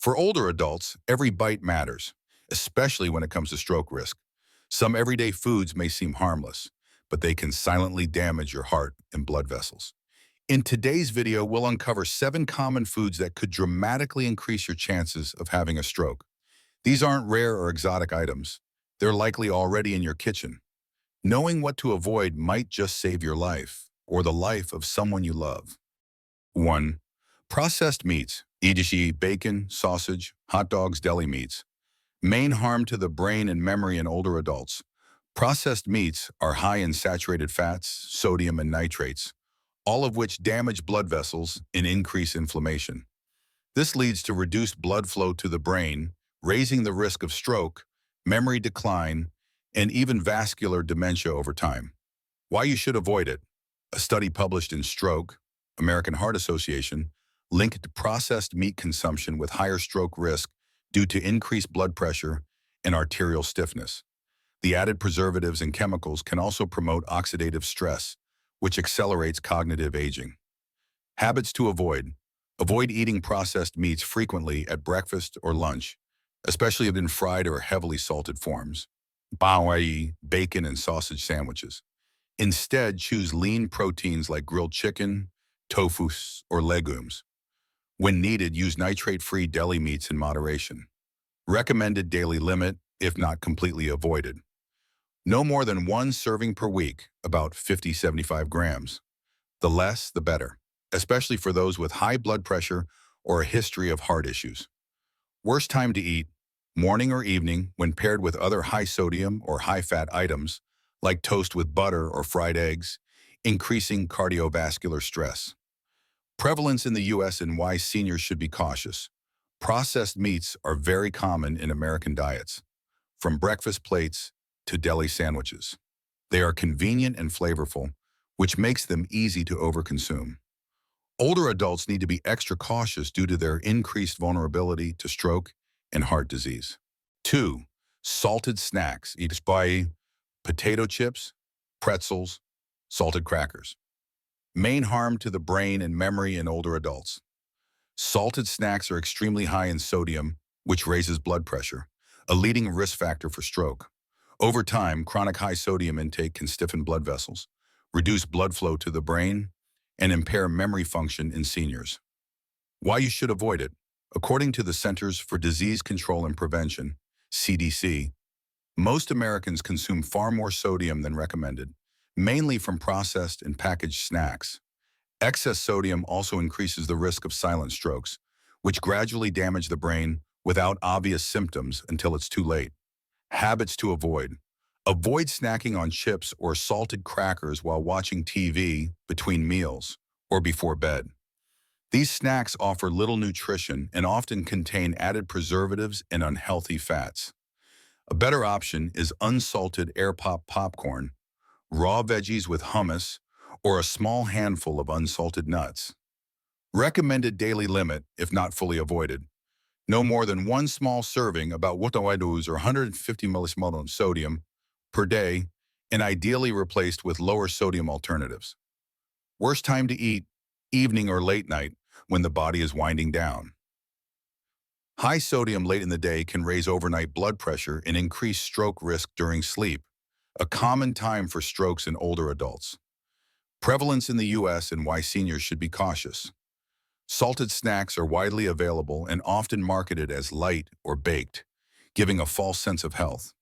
For older adults, every bite matters, especially when it comes to stroke risk. Some everyday foods may seem harmless, but they can silently damage your heart and blood vessels. In today's video, we'll uncover 7 common foods that could dramatically increase your chances of having a stroke. These aren't rare or exotic items. They're likely already in your kitchen. Knowing what to avoid might just save your life or the life of someone you love. 1. Processed meats, e.g. bacon, sausage, hot dogs, deli meats. Main harm to the brain and memory in older adults. Processed meats are high in saturated fats, sodium, and nitrates, all of which damage blood vessels and increase inflammation. This leads to reduced blood flow to the brain, raising the risk of stroke, memory decline, and even vascular dementia over time. Why you should avoid it. A study published in Stroke, American Heart Association, linked processed meat consumption with higher stroke risk due to increased blood pressure and arterial stiffness. The added preservatives and chemicals can also promote oxidative stress, which accelerates cognitive aging. Habits to avoid. Avoid eating processed meats frequently at breakfast or lunch, especially in fried or heavily salted forms, i.e. bacon and sausage sandwiches. Instead, choose lean proteins like grilled chicken, tofu, or legumes. When needed, use nitrate-free deli meats in moderation. Recommended daily limit, if not completely avoided. No more than 1 serving per week, about 50-75 grams. The less, the better, especially for those with high blood pressure or a history of heart issues. Worst time to eat, morning or evening when paired with other high-sodium or high-fat items, like toast with butter or fried eggs, increasing cardiovascular stress. Prevalence in the U.S. and why seniors should be cautious. Processed meats are very common in American diets, from breakfast plates to deli sandwiches. They are convenient and flavorful, which makes them easy to overconsume. Older adults need to be extra cautious due to their increased vulnerability to stroke and heart disease. 2. Salted snacks, eat by potato chips, pretzels, salted crackers. Main harm to the brain and memory in older adults. Salted snacks are extremely high in sodium, which raises blood pressure, a leading risk factor for stroke. Over time, chronic high sodium intake can stiffen blood vessels, reduce blood flow to the brain, and impair memory function in seniors. Why you should avoid it. According to the Centers for Disease Control and Prevention, CDC, most Americans consume far more sodium than recommended, mainly from processed and packaged snacks. Excess sodium also increases the risk of silent strokes, which gradually damage the brain without obvious symptoms until it's too late. Habits to avoid. Avoid snacking on chips or salted crackers while watching TV, between meals, or before bed. These snacks offer little nutrition and often contain added preservatives and unhealthy fats. A better option is unsalted air-pop popcorn, raw veggies with hummus, or a small handful of unsalted nuts. Recommended daily limit, if not fully avoided. No more than 1 small serving, about 150 millismoles of sodium, per day, and ideally replaced with lower sodium alternatives. Worst time to eat, evening or late night, when the body is winding down. High sodium late in the day can raise overnight blood pressure and increase stroke risk during sleep, a common time for strokes in older adults. Prevalence in the U.S. and why seniors should be cautious. Salted snacks are widely available and often marketed as light or baked, giving a false sense of health.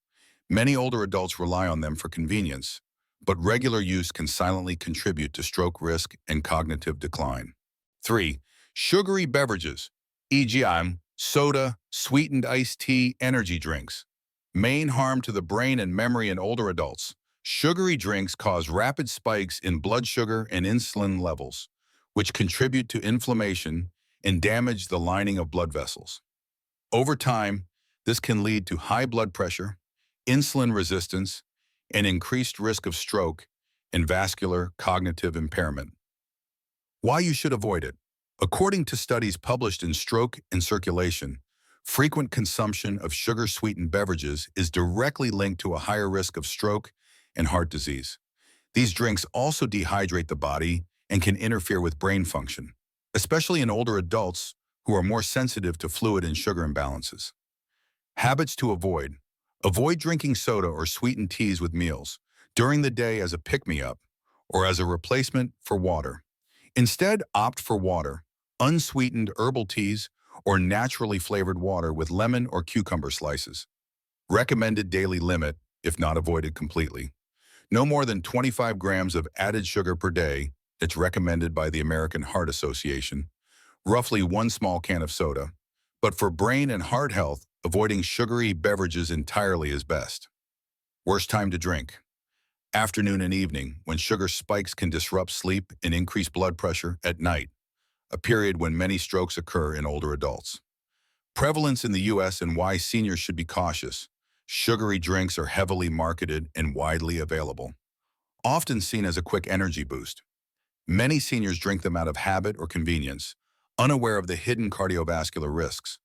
Many older adults rely on them for convenience, but regular use can silently contribute to stroke risk and cognitive decline. 3. Sugary beverages, e.g. soda, sweetened iced tea, energy drinks. Main harm to the brain and memory in older adults. Sugary drinks cause rapid spikes in blood sugar and insulin levels, which contribute to inflammation and damage the lining of blood vessels. Over time, this can lead to high blood pressure, insulin resistance, and increased risk of stroke and vascular cognitive impairment. Why you should avoid it. According to studies published in Stroke and Circulation, frequent consumption of sugar-sweetened beverages is directly linked to a higher risk of stroke and heart disease. These drinks also dehydrate the body and can interfere with brain function, especially in older adults who are more sensitive to fluid and sugar imbalances. Habits to avoid. Avoid drinking soda or sweetened teas with meals, during the day as a pick-me-up, or as a replacement for water. Instead, opt for water, unsweetened herbal teas, or naturally flavored water with lemon or cucumber slices. Recommended daily limit, if not avoided completely. No more than 25 grams of added sugar per day. It's recommended by the American Heart Association. Roughly one small can of soda. But for brain and heart health, avoiding sugary beverages entirely is best. Worst time to drink. Afternoon and evening, when sugar spikes can disrupt sleep and increase blood pressure at night, a period when many strokes occur in older adults. Prevalence in the U.S. and why seniors should be cautious. Sugary drinks are heavily marketed and widely available, often seen as a quick energy boost. Many seniors drink them out of habit or convenience, unaware of the hidden cardiovascular risks.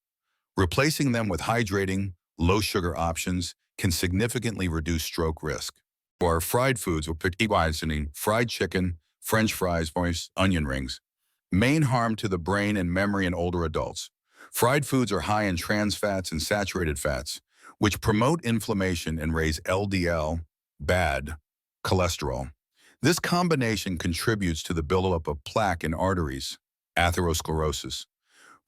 Replacing them with hydrating, low-sugar options can significantly reduce stroke risk. Or fried foods or particularly fried chicken, French fries, onion rings. Main harm to the brain and memory in older adults. Fried foods are high in trans fats and saturated fats, which promote inflammation and raise LDL, bad cholesterol. This combination contributes to the buildup of plaque in arteries, atherosclerosis,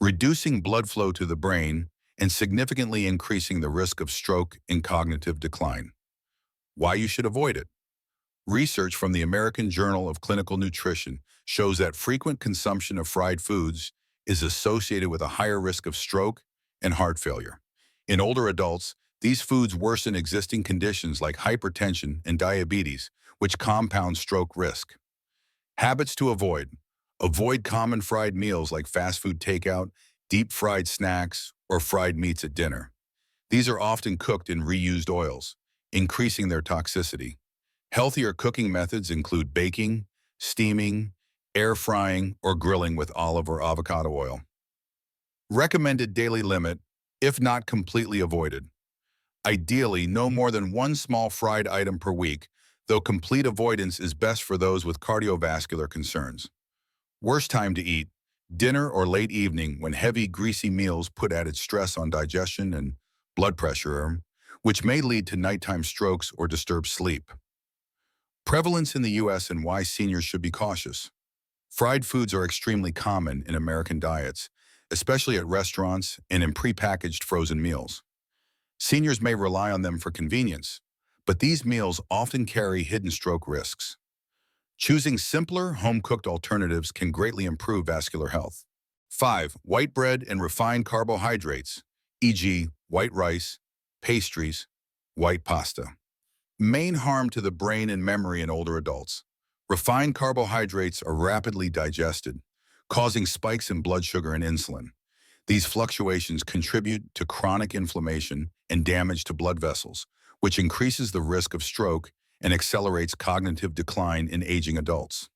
reducing blood flow to the brain and significantly increasing the risk of stroke and cognitive decline. Why you should avoid it. Research from the American Journal of Clinical Nutrition shows that frequent consumption of fried foods is associated with a higher risk of stroke and heart failure. In older adults, these foods worsen existing conditions like hypertension and diabetes, which compound stroke risk. Habits to avoid. Avoid common fried meals like fast food takeout, deep fried snacks, or fried meats at dinner. These are often cooked in reused oils, increasing their toxicity. Healthier cooking methods include baking, steaming, air frying, or grilling with olive or avocado oil. Recommended daily limit, if not completely avoided. Ideally, no more than one small fried item per week, though complete avoidance is best for those with cardiovascular concerns. Worst time to eat, dinner or late evening when heavy, greasy meals put added stress on digestion and blood pressure, which may lead to nighttime strokes or disturbed sleep. Prevalence in the U.S. and why seniors should be cautious. Fried foods are extremely common in American diets, especially at restaurants and in prepackaged frozen meals. Seniors may rely on them for convenience, but these meals often carry hidden stroke risks. Choosing simpler, home-cooked alternatives can greatly improve vascular health. 5. White bread and refined carbohydrates, e.g., white rice, pastries, white pasta. Main harm to the brain and memory in older adults. Refined carbohydrates are rapidly digested, causing spikes in blood sugar and insulin. These fluctuations contribute to chronic inflammation and damage to blood vessels, which increases the risk of stroke and accelerates cognitive decline in aging adults.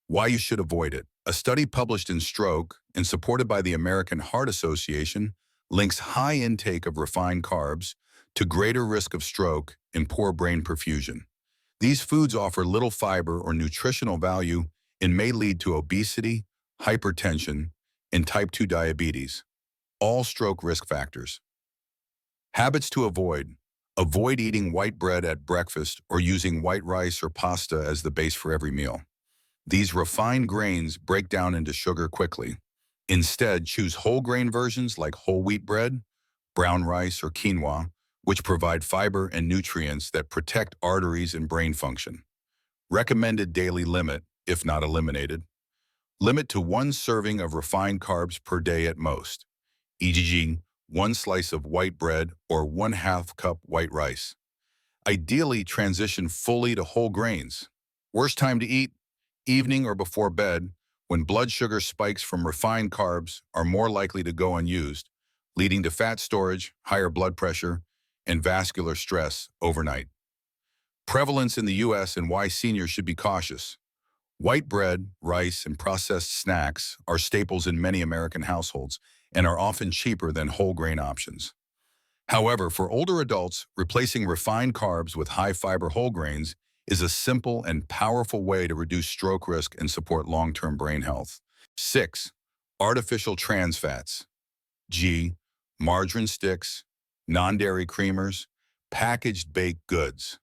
Why you should avoid it. A study published in Stroke and supported by the American Heart Association links high intake of refined carbs to greater risk of stroke and poor brain perfusion. These foods offer little fiber or nutritional value and may lead to obesity, hypertension, and type 2 diabetes, all stroke risk factors. Habits to avoid. Avoid eating white bread at breakfast or using white rice or pasta as the base for every meal. These refined grains break down into sugar quickly. Instead, choose whole grain versions like whole wheat bread, brown rice, or quinoa, which provide fiber and nutrients that protect arteries and brain function. Recommended daily limit, if not eliminated. Limit to one serving of refined carbs per day at most, e.g., one slice of white bread or 1/2 cup white rice. Ideally, transition fully to whole grains. Worst time to eat? Evening or before bed, when blood sugar spikes from refined carbs are more likely to go unused, leading to fat storage, higher blood pressure, and vascular stress overnight. Prevalence in the U.S. and why seniors should be cautious. White bread, rice, and processed snacks are staples in many American households and are often cheaper than whole grain options. However, for older adults, replacing refined carbs with high-fiber whole grains is a simple and powerful way to reduce stroke risk and support long-term brain health. 6. Artificial trans fats. G. Margarine sticks, non-dairy creamers, packaged baked goods.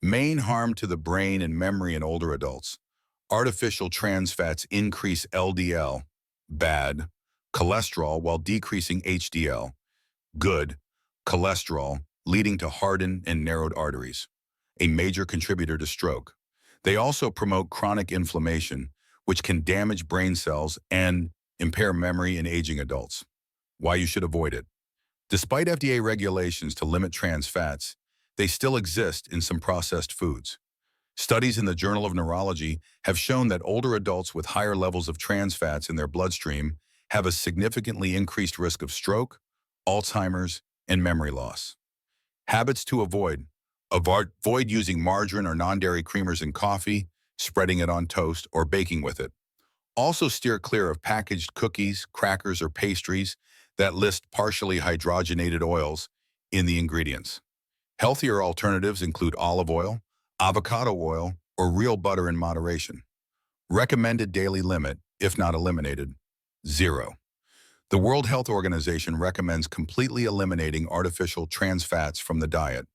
Main harm to the brain and memory in older adults. Artificial trans fats increase LDL, bad, cholesterol while decreasing HDL, good, cholesterol, leading to hardened and narrowed arteries, a major contributor to stroke. They also promote chronic inflammation, which can damage brain cells and impair memory in aging adults. Why you should avoid it. Despite FDA regulations to limit trans fats, they still exist in some processed foods. Studies in the Journal of Neurology have shown that older adults with higher levels of trans fats in their bloodstream have a significantly increased risk of stroke, Alzheimer's, and memory loss. Habits to avoid. Avoid using margarine or non-dairy creamers in coffee, spreading it on toast, or baking with it. Also steer clear of packaged cookies, crackers, or pastries that list partially hydrogenated oils in the ingredients. Healthier alternatives include olive oil, avocado oil, or real butter in moderation. Recommended daily limit, if not eliminated, 0. The World Health Organization recommends completely eliminating artificial trans fats from the diet.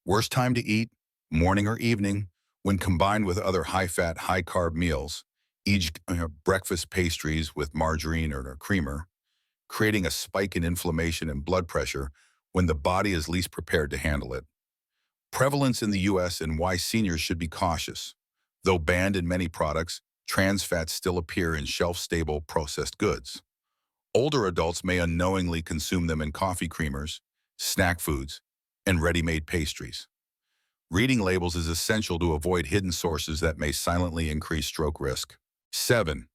Worst time to eat, morning or evening, when combined with other high-fat, high-carb meals, e.g. breakfast pastries with margarine or a creamer, creating a spike in inflammation and blood pressure when the body is least prepared to handle it. Prevalence in the U.S. and why seniors should be cautious. Though banned in many products, trans fats still appear in shelf-stable processed goods. Older adults may unknowingly consume them in coffee creamers, snack foods, and ready-made pastries. Reading labels is essential to avoid hidden sources that may silently increase stroke risk. 7.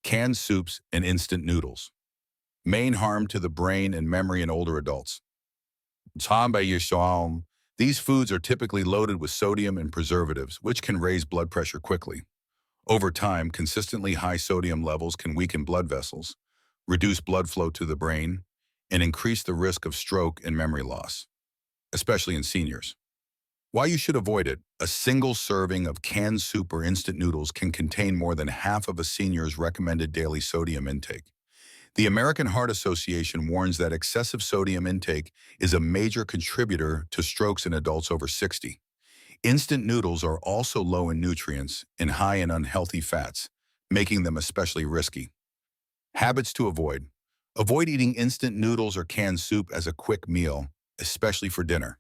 Canned soups and instant noodles. Main harm to the brain and memory in older adults. These foods are typically loaded with sodium and preservatives, which can raise blood pressure quickly. Over time, consistently high sodium levels can weaken blood vessels, reduce blood flow to the brain, and increase the risk of stroke and memory loss, especially in seniors. Why you should avoid it. A single serving of canned soup or instant noodles can contain more than half of a senior's recommended daily sodium intake. The American Heart Association warns that excessive sodium intake is a major contributor to strokes in adults over 60. Instant noodles are also low in nutrients and high in unhealthy fats, making them especially risky. Habits to avoid. Avoid eating instant noodles or canned soup as a quick meal, especially for dinner.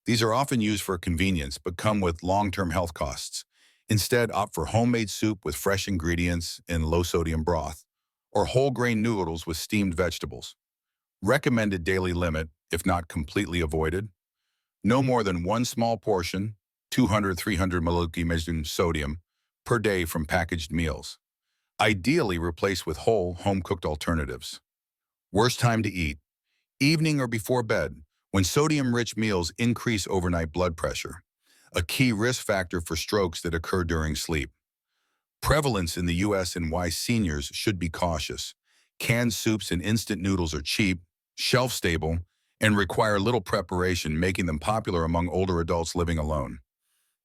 These are often used for convenience but come with long-term health costs. Instead, opt for homemade soup with fresh ingredients and low-sodium broth, or whole grain noodles with steamed vegetables. Recommended daily limit, if not completely avoided. No more than one small portion, 200-300 mg sodium, per day from packaged meals. Ideally replace with whole, home-cooked alternatives. Worst time to eat. Evening or before bed, when sodium-rich meals increase overnight blood pressure, a key risk factor for strokes that occur during sleep. Prevalence in the U.S. and why seniors should be cautious. Canned soups and instant noodles are cheap, shelf-stable, and require little preparation, making them popular among older adults living alone.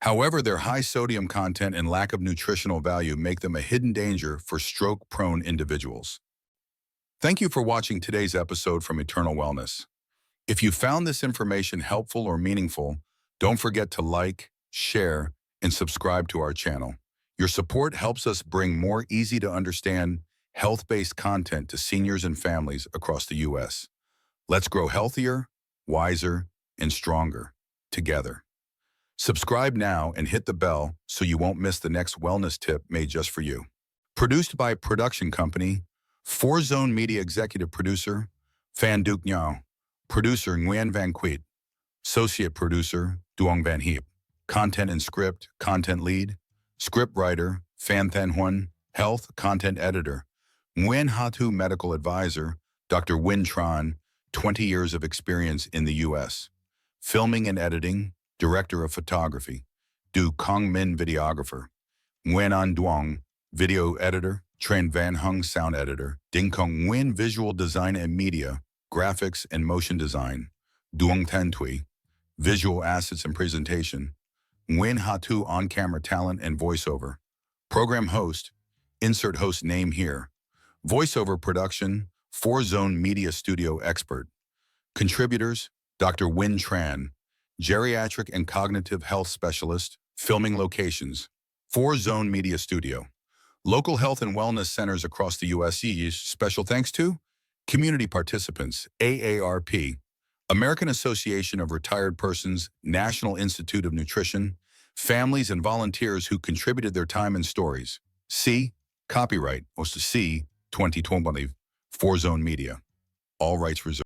However, their high sodium content and lack of nutritional value make them a hidden danger for stroke-prone individuals. Thank you for watching today's episode from Eternal Wellness. If you found this information helpful or meaningful, don't forget to like, share, and subscribe to our channel. Your support helps us bring more easy-to-understand, health-based content to seniors and families across the U.S. Let's grow healthier, wiser, and stronger together. Subscribe now and hit the bell so you won't miss the next wellness tip made just for you. Produced by production company, 4Zone Media Executive Producer, Phan Duc Nhau. Producer Nguyen Van Quet. Associate Producer Duong Van Heep. Content and Script, Content Lead. Script Writer, Phan Thanh Huân. Health Content Editor, Nguyen Hatu. Medical Advisor, Dr. Win Tran, 20 years of experience in the U.S. Filming and Editing, Director of Photography, Du Cong Min. Videographer, Nguyen An Duong, Video Editor, Tran Van Hung. Sound Editor, Ding Kong Nguyen. Visual Design and Media, Graphics and Motion Design, Duong Thanh Thuy, Visual Assets and Presentation, Nguyen Hatu. On-Camera Talent and Voiceover. Program Host, insert host name here, Voiceover production, 4Zone Media Studio expert. Contributors, Dr. Win Tran, geriatric and cognitive health specialist, filming locations, 4Zone Media Studio. Local health and wellness centers across the U.S. Special thanks to community participants, AARP, American Association of Retired Persons, National Institute of Nutrition, families and volunteers who contributed their time and stories. C. Copyright, C. 2020, 4Zone Media. All rights reserved.